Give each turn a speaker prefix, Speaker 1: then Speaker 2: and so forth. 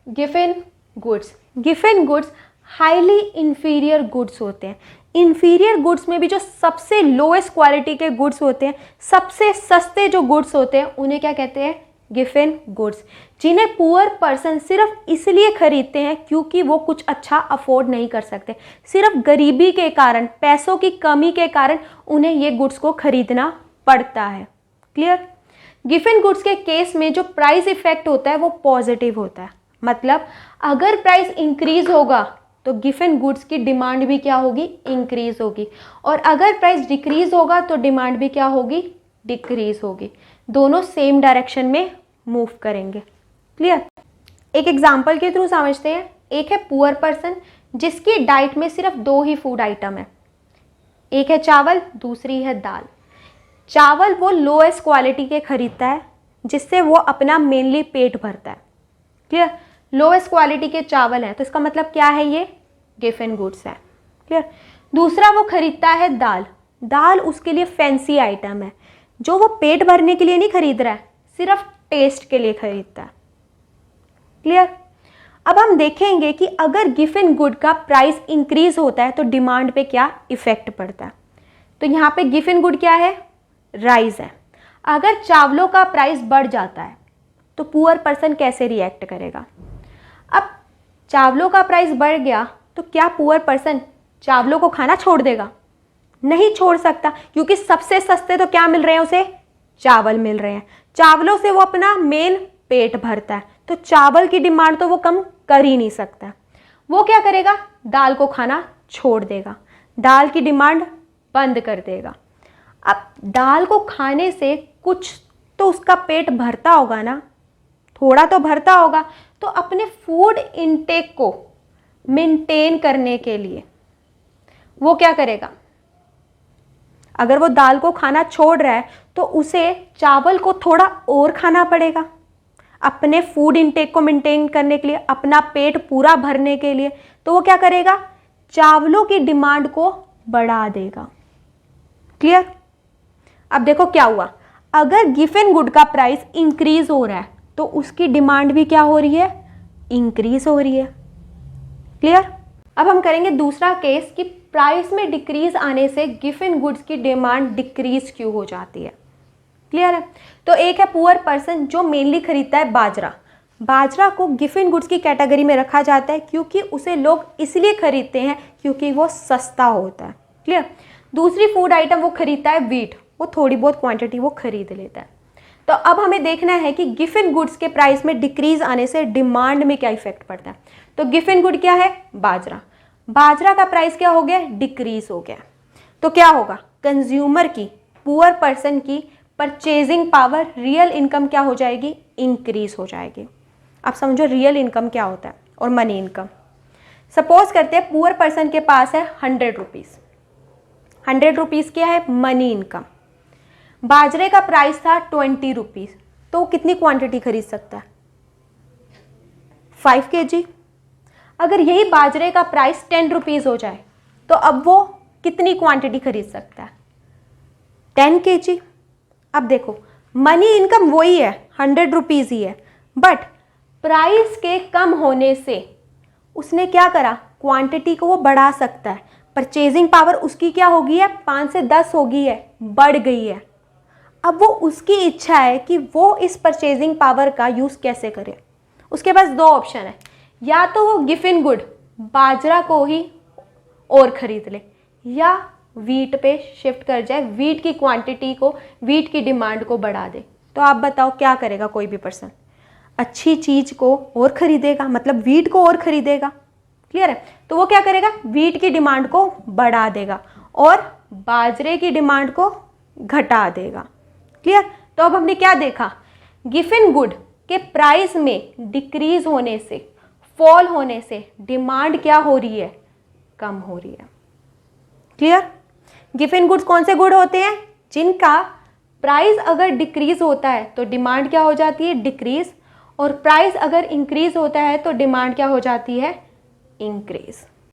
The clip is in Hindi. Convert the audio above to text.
Speaker 1: Giffen goods highly inferior goods होते हैं। इंफीरियर गुड्स में भी जो सबसे लोएस्ट क्वालिटी के गुड्स होते हैं, सबसे सस्ते जो गुड्स होते हैं, उन्हें क्या कहते हैं? गिफन गुड्स, जिन्हें पुअर पर्सन सिर्फ इसलिए खरीदते हैं क्योंकि वो कुछ अच्छा अफोर्ड नहीं कर सकते। सिर्फ गरीबी के कारण, पैसों की कमी के कारण उन्हें ये गुड्स को खरीदना पड़ता है। क्लियर? गिफन गुड्स के केस में जो प्राइस इफेक्ट होता है वो पॉजिटिव होता है। मतलब अगर प्राइस इंक्रीज होगा तो गिफन गुड्स की डिमांड भी क्या होगी? इंक्रीज होगी। और अगर प्राइस डिक्रीज होगा तो डिमांड भी क्या होगी? डिक्रीज होगी। दोनों सेम डायरेक्शन में मूव करेंगे। क्लियर? एक एग्जांपल के थ्रू समझते हैं। एक है पुअर पर्सन जिसकी डाइट में सिर्फ 2 ही फूड आइटम है। एक है चावल, दूसरी है दाल। चावल वो लोएस्ट क्वालिटी के खरीदता है जिससे वो अपना मेनली पेट भरता है। क्लियर? लोएस्ट क्वालिटी के चावल हैं तो इसका मतलब क्या है? ये गिफन गुड्स है। क्लियर? दूसरा वो खरीदता है दाल। दाल उसके लिए फैंसी आइटम है जो वो पेट भरने के लिए नहीं खरीद रहा है, सिर्फ टेस्ट के लिए खरीदता है। क्लियर? अब हम देखेंगे कि अगर गिफन गुड का प्राइस इंक्रीज होता है तो डिमांड पे क्या इफेक्ट पड़ता है। तो यहाँ पे गिफन गुड क्या है? राइस है। अगर चावलों का प्राइस बढ़ जाता है तो पुअर पर्सन कैसे रिएक्ट करेगा? अब चावलों का प्राइस बढ़ गया तो क्या पुअर पर्सन चावलों को खाना छोड़ देगा? नहीं छोड़ सकता, क्योंकि सबसे सस्ते तो क्या मिल रहे हैं उसे? चावल मिल रहे हैं। चावलों से वो अपना मेन पेट भरता है, तो चावल की डिमांड तो वो कम कर ही नहीं सकता। वो क्या करेगा? दाल को खाना छोड़ देगा, दाल की डिमांड बंद कर देगा। अब दाल को खाने से कुछ तो उसका पेट भरता होगा ना, थोड़ा तो भरता होगा। तो अपने फूड इनटेक को मेंटेन करने के लिए वो क्या करेगा? अगर वो दाल को खाना छोड़ रहा है तो उसे चावल को थोड़ा और खाना पड़ेगा अपने फूड इनटेक को मेंटेन करने के लिए, अपना पेट पूरा भरने के लिए। तो वो क्या करेगा? चावलों की डिमांड को बढ़ा देगा। क्लियर? अब देखो क्या हुआ। अगर गिफन गुड का प्राइस इंक्रीज हो रहा है तो उसकी डिमांड भी क्या हो रही है? इंक्रीज हो रही है। क्लियर? अब हम करेंगे दूसरा केस कि प्राइस में डिक्रीज आने से गिफन गुड्स की डिमांड डिक्रीज क्यों हो जाती है। क्लियर है? तो एक है पुअर पर्सन जो मेनली खरीदता है बाजरा। बाजरा को गिफन गुड्स की कैटेगरी में रखा जाता है क्योंकि उसे लोग इसलिए खरीदते हैं क्योंकि वो सस्ता होता है। क्लियर? दूसरी फूड आइटम वो खरीदता है वीट। वो थोड़ी बहुत क्वांटिटी वो खरीद लेता है। तो अब हमें देखना है कि गिफन गुड्स के प्राइस में डिक्रीज आने से डिमांड में क्या इफेक्ट पड़ता है। तो गिफन गुड क्या है? बाजरा। बाजरा का प्राइस क्या हो गया? डिक्रीज हो गया। तो क्या होगा? कंज्यूमर की, पुअर पर्सन की परचेजिंग पावर, रियल इनकम क्या हो जाएगी? इंक्रीज हो जाएगी। आप समझो रियल इनकम क्या होता है और मनी इनकम। सपोज करते हैं पुअर पर्सन के पास है 100 रुपीज़। 100 रुपीज़ क्या है? Money income. बाजरे का प्राइस था 20 रुपीज़, तो वो कितनी क्वांटिटी खरीद सकता है? 5 kg। अगर यही बाजरे का प्राइस 10 रुपीज़ हो जाए तो अब वो कितनी क्वांटिटी खरीद सकता है? 10 kg। अब देखो मनी इनकम वही है, 100 रुपीज़ ही है, बट प्राइस के कम होने से उसने क्या करा? क्वांटिटी को वो बढ़ा सकता है। परचेजिंग पावर उसकी क्या हो गई है? 5 से 10 हो गई है, बढ़ गई है। अब वो उसकी इच्छा है कि वो इस परचेजिंग पावर का यूज़ कैसे करे। उसके पास 2 ऑप्शन है, या तो वो गिफन गुड बाजरा को ही और खरीद ले या वीट पे शिफ्ट कर जाए, वीट की क्वांटिटी को, वीट की डिमांड को बढ़ा दे। तो आप बताओ क्या करेगा कोई भी पर्सन? अच्छी चीज़ को और खरीदेगा, मतलब वीट को और खरीदेगा। क्लियर है? तो वो क्या करेगा? वीट की डिमांड को बढ़ा देगा और बाजरे की डिमांड को घटा देगा। क्लियर? तो अब हमने क्या देखा? गिफन गुड के प्राइस में डिक्रीज होने से, फॉल होने से डिमांड क्या हो रही है? कम हो रही है। क्लियर? गिफन गुड्स कौन से गुड होते हैं? जिनका प्राइस अगर डिक्रीज होता है तो डिमांड क्या हो जाती है? डिक्रीज। और प्राइस अगर इंक्रीज होता है तो डिमांड क्या हो जाती है? इंक्रीज।